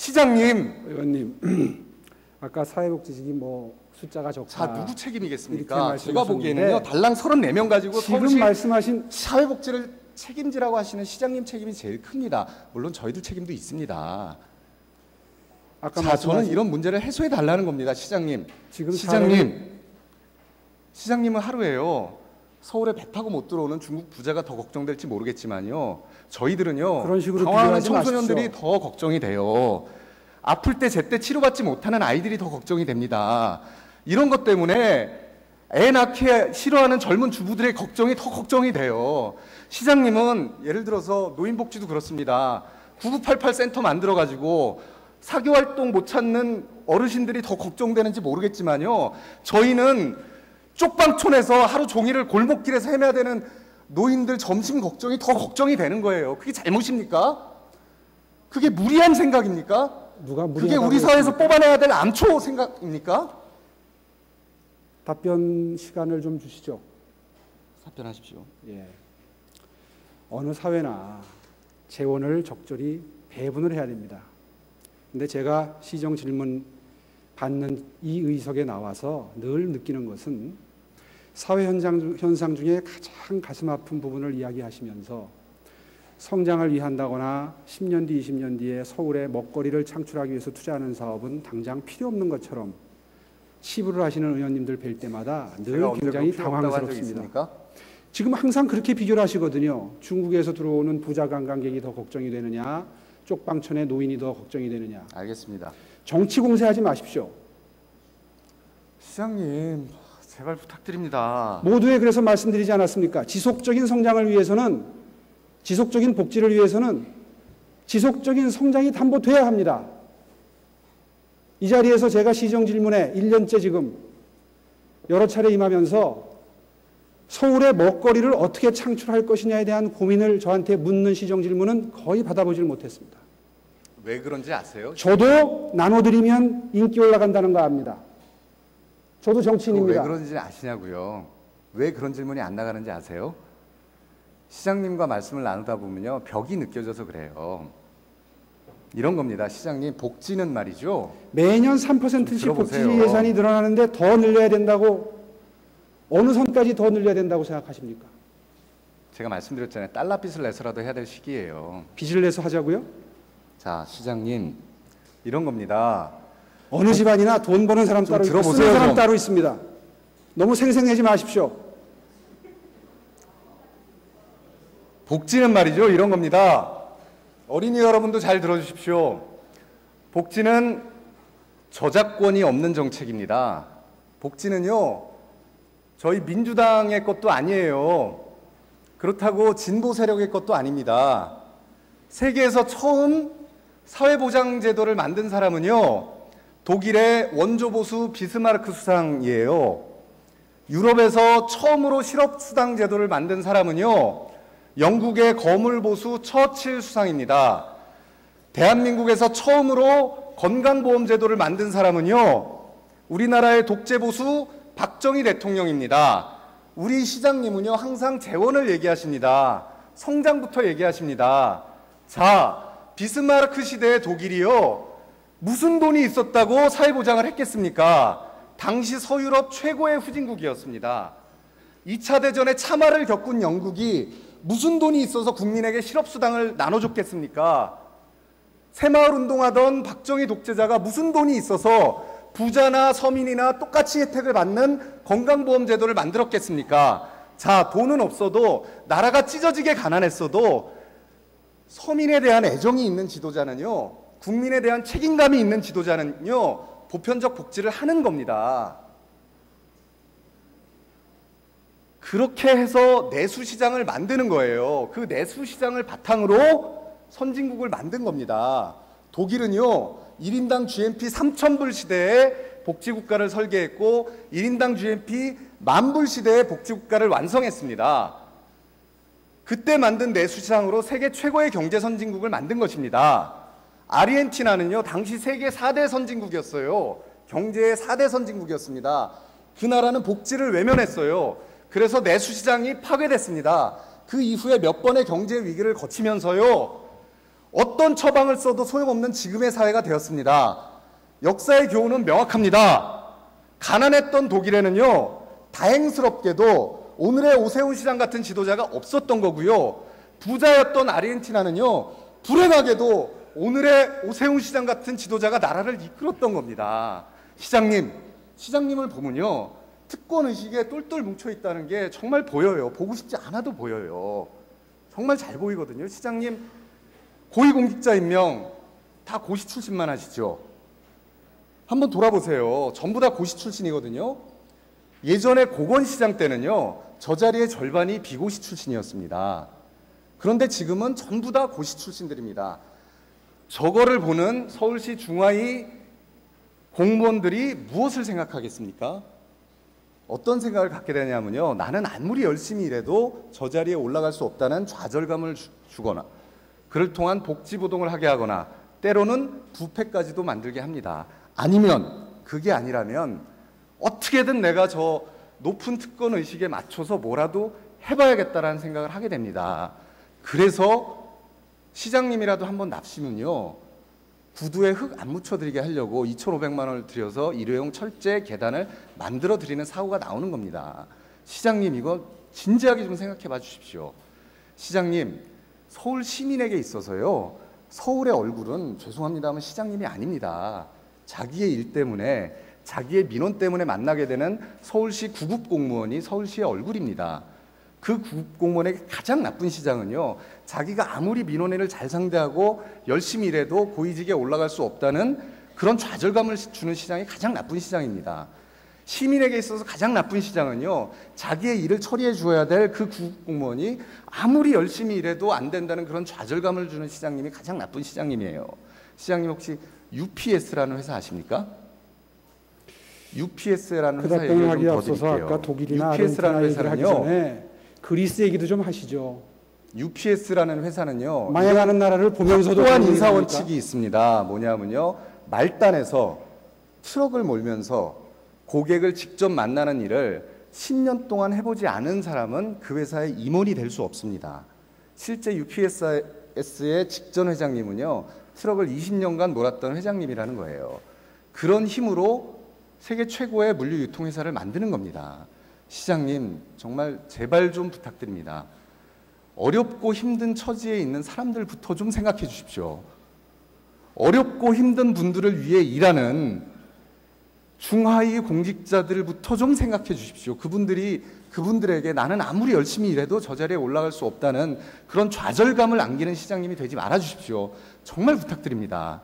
시장님. 의원님, 아까 사회복지직이 뭐 숫자가 적다. 자, 누구 책임이겠습니까? 제가 보기에는요, 달랑 34명 가지고 지금 서울시 말씀하신 사회복지를 책임지라고 하시는 시장님 책임이 제일 큽니다. 물론 저희들 책임도 있습니다. 아까 자, 저는 이런 문제를 해소해 달라는 겁니다, 시장님. 지금 시장님은 하루에요, 서울에 배 타고 못 들어오는 중국 부자가 더 걱정될지 모르겠지만요, 저희들은요, 그런 식으로 당황하는 비교하지 청소년들이 마십시오. 더 걱정이 돼요. 아플 때 제때 치료받지 못하는 아이들이 더 걱정이 됩니다. 이런 것 때문에 애 낳기 싫어하는 젊은 주부들의 걱정이 더 걱정이 돼요. 시장님은 예를 들어서 노인복지도 그렇습니다. 9988 센터 만들어가지고 사교활동 못 찾는 어르신들이 더 걱정되는지 모르겠지만요, 저희는 쪽방촌에서 하루 종일을 골목길에서 헤매야 되는 노인들 점심 걱정이 더 걱정이 되는 거예요. 그게 잘못입니까? 그게 무리한 생각입니까? 그게 우리 사회에서 뽑아내야 될 암초 생각입니까? 답변 시간을 좀 주시죠. 답변하십시오. 예. 어느 사회나 재원을 적절히 배분을 해야 됩니다. 근데 제가 시정 질문 받는 이 의석에 나와서 늘 느끼는 것은 사회 현상 중에 가장 가슴 아픈 부분을 이야기하시면서 성장을 위한다거나 10년 뒤, 20년 뒤에 서울에 먹거리를 창출하기 위해서 투자하는 사업은 당장 필요 없는 것처럼 치부를 하시는 의원님들 뵐 때마다 늘 굉장히 당황스럽습니다. 지금 항상 그렇게 비교를 하시거든요. 중국에서 들어오는 부자 관광객이 더 걱정이 되느냐, 쪽방촌의 노인이 더 걱정이 되느냐. 알겠습니다. 정치 공세하지 마십시오. 시장님, 제발 부탁드립니다. 모두에 그래서 말씀드리지 않았습니까? 지속적인 성장을 위해서는, 지속적인 복지를 위해서는 지속적인 성장이 담보돼야 합니다. 이 자리에서 제가 시정 질문에 1년째 지금 여러 차례 임하면서 서울의 먹거리를 어떻게 창출할 것이냐에 대한 고민을 저한테 묻는 시정 질문은 거의 받아보질 못했습니다. 왜 그런지 아세요? 저도 나눠드리면 인기 올라간다는 거 압니다. 저도 정치인입니다. 왜 그런지 아시냐고요? 왜 그런 질문이 안 나가는지 아세요? 시장님과 말씀을 나누다 보면요, 벽이 느껴져서 그래요. 이런 겁니다. 시장님, 복지는 말이죠, 매년 3%씩 복지 예산이 늘어나는데 더 늘려야 된다고, 어느 선까지 더 늘려야 된다고 생각하십니까? 제가 말씀드렸잖아요. 달러빚을 내서라도 해야 될 시기예요. 빚을 내서 하자고요? 자, 시장님, 이런 겁니다. 어느 집안이나 돈 버는 사람 따로 있고 쓰는 사람 따로 있습니다. 너무 생생내지 마십시오. 복지는 말이죠, 이런 겁니다. 어린이 여러분도 잘 들어주십시오. 복지는 저작권이 없는 정책입니다. 복지는요, 저희 민주당의 것도 아니에요. 그렇다고 진보 세력의 것도 아닙니다. 세계에서 처음 사회보장제도를 만든 사람은요, 독일의 원조보수 비스마르크 수상이에요. 유럽에서 처음으로 실업수당 제도를 만든 사람은요, 영국의 거물보수 처칠 수상입니다. 대한민국에서 처음으로 건강보험제도를 만든 사람은요, 우리나라의 독재보수 박정희 대통령입니다. 우리 시장님은요, 항상 재원을 얘기하십니다. 성장부터 얘기하십니다. 자, 비스마르크 시대의 독일이요, 무슨 돈이 있었다고 사회보장을 했겠습니까? 당시 서유럽 최고의 후진국이었습니다. 2차 대전에 참화를 겪은 영국이 무슨 돈이 있어서 국민에게 실업수당을 나눠줬겠습니까? 새마을 운동하던 박정희 독재자가 무슨 돈이 있어서 부자나 서민이나 똑같이 혜택을 받는 건강보험제도를 만들었겠습니까? 자, 돈은 없어도, 나라가 찢어지게 가난했어도 서민에 대한 애정이 있는 지도자는요, 국민에 대한 책임감이 있는 지도자는요, 보편적 복지를 하는 겁니다. 그렇게 해서 내수시장을 만드는 거예요. 그 내수시장을 바탕으로 선진국을 만든 겁니다. 독일은요, 1인당 GNP 3,000불 시대에 복지국가를 설계했고 1인당 GNP 10,000불 시대에 복지국가를 완성했습니다. 그때 만든 내수시장으로 세계 최고의 경제 선진국을 만든 것입니다. 아르헨티나는요, 당시 세계 4대 선진국이었어요. 경제의 4대 선진국이었습니다. 그 나라는 복지를 외면했어요. 그래서 내수시장이 파괴됐습니다. 그 이후에 몇 번의 경제 위기를 거치면서요, 어떤 처방을 써도 소용없는 지금의 사회가 되었습니다. 역사의 교훈은 명확합니다. 가난했던 독일에는요, 다행스럽게도 오늘의 오세훈 시장 같은 지도자가 없었던 거고요. 부자였던 아르헨티나는요, 불행하게도 오늘의 오세훈 시장 같은 지도자가 나라를 이끌었던 겁니다. 시장님을 보면요, 특권 의식에 똘똘 뭉쳐 있다는 게 정말 보여요. 보고 싶지 않아도 보여요. 정말 잘 보이거든요. 시장님 고위공직자 임명 다 고시 출신만 하시죠. 한번 돌아보세요. 전부 다 고시 출신이거든요. 예전에 고건시장 때는요, 저 자리의 절반이 비고시 출신이었습니다. 그런데 지금은 전부 다 고시 출신들입니다. 저거를 보는 서울시 중하위 공무원들이 무엇을 생각하겠습니까? 어떤 생각을 갖게 되냐면요, 나는 아무리 열심히 일해도 저 자리에 올라갈 수 없다는 좌절감을 주거나, 그를 통한 복지부동을 하게 하거나, 때로는 부패까지도 만들게 합니다. 아니면 그게 아니라면 어떻게든 내가 저 높은 특권 의식에 맞춰서 뭐라도 해봐야겠다라는 생각을 하게 됩니다. 그래서 시장님이라도 한번 납시면요, 구두에 흙 안 묻혀드리게 하려고 2,500만 원을 들여서 일회용 철제 계단을 만들어 드리는 사고가 나오는 겁니다. 시장님, 이거 진지하게 좀 생각해 봐 주십시오. 시장님, 서울 시민에게 있어서요, 서울의 얼굴은 죄송합니다만 시장님이 아닙니다. 자기의 일 때문에, 자기의 민원 때문에 만나게 되는 서울시 구급 공무원이 서울시의 얼굴입니다. 그 구급 공무원에게 가장 나쁜 시장은요, 자기가 아무리 민원인을 잘 상대하고 열심히 일해도 고위직에 올라갈 수 없다는 그런 좌절감을 주는 시장이 가장 나쁜 시장입니다. 시민에게 있어서 가장 나쁜 시장은요, 자기의 일을 처리해 주어야 될 그 구급 공무원이 아무리 열심히 일해도 안 된다는 그런 좌절감을 주는 시장님이 가장 나쁜 시장님이에요. 시장님, 혹시 UPS라는 회사 아십니까? UPS라는 회사 얘기를 좀 더 앞서서 드릴게요. 아까 독일이나 UPS라는 아르헨티나 얘기를 하기 회사는요, 전에 그리스 얘기도 좀 하시죠. UPS라는 회사는요, 망해가는 나라를 보면서도 확고한 그런 인사 겁니까? 원칙이 있습니다. 뭐냐면요, 말단에서 트럭을 몰면서 고객을 직접 만나는 일을 10년 동안 해보지 않은 사람은 그 회사의 임원이 될 수 없습니다. 실제 UPS의 직전 회장님은요, 트럭을 20년간 몰았던 회장님이라는 거예요. 그런 힘으로 세계 최고의 물류 유통회사를 만드는 겁니다. 시장님, 정말 제발 좀 부탁드립니다. 어렵고 힘든 처지에 있는 사람들부터 좀 생각해 주십시오. 어렵고 힘든 분들을 위해 일하는 중하위 공직자들부터 좀 생각해 주십시오. 그분들에게 나는 아무리 열심히 일해도 저 자리에 올라갈 수 없다는 그런 좌절감을 안기는 시장님이 되지 말아 주십시오. 정말 부탁드립니다.